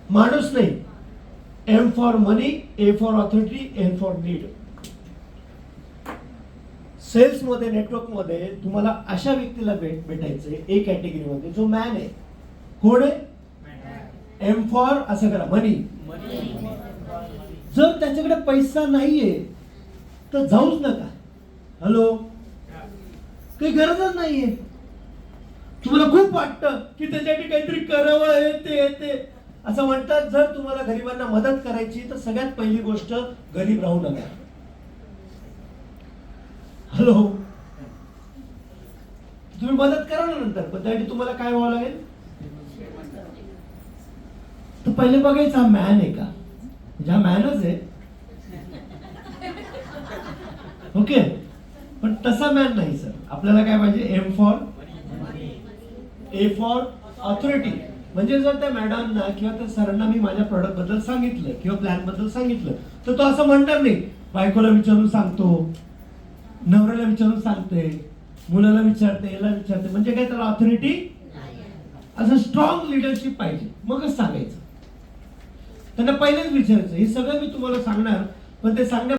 माणूस नाही. M for money, A for authority, N for need. Sales मध्ये, network मध्ये तुम्हाला अशा व्यक्तीला भेटायचंय ए कॅटेगरी मध्ये, जो मॅन आहे. कोण आहे? एम फॉर, असं करा, मनी. जर त्याच्याकडे पैसा नाहीये तर जाऊच नका. हॅलो, काही गरजच नाहीये. तुम्हाला खूप वाटतं की त्याच्यासाठी काहीतरी करावं, हे ते असं म्हणतात. जर तुम्हाला गरिबांना मदत करायची तर सगळ्यात पहिली गोष्ट, गरीब राहू नका. हॅलो, तुम्ही मदत करा ना नंतर, पण त्यासाठी तुम्हाला काय व्हावं लागेल? तर पहिले बघायचा हा मॅन आहे का? ज्या मॅनच आहे, ओके. पण तसा मॅन नाही सर. आपल्याला काय पाहिजे? M for, A for authority. म्हणजे जर त्या मॅडमना किंवा त्या सरांना मी माझ्या प्रॉडक्ट बद्दल सांगितलं किंवा प्लॅन बद्दल सांगितलं, तर तो असं म्हणणार नाही, बायकोला विचारून सांगतो, नवऱ्याला विचारून सांगते, मुलाला विचारते, याला विचारते. म्हणजे काय, त्याला ऑथॉरिटी. असं स्ट्रॉंग लिडरशिप पाहिजे, मगच सांगायचं. त्यांना पहिलेच विचारायचं. हे सगळं मी तुम्हाला सांगणार, पण ते सांगण्या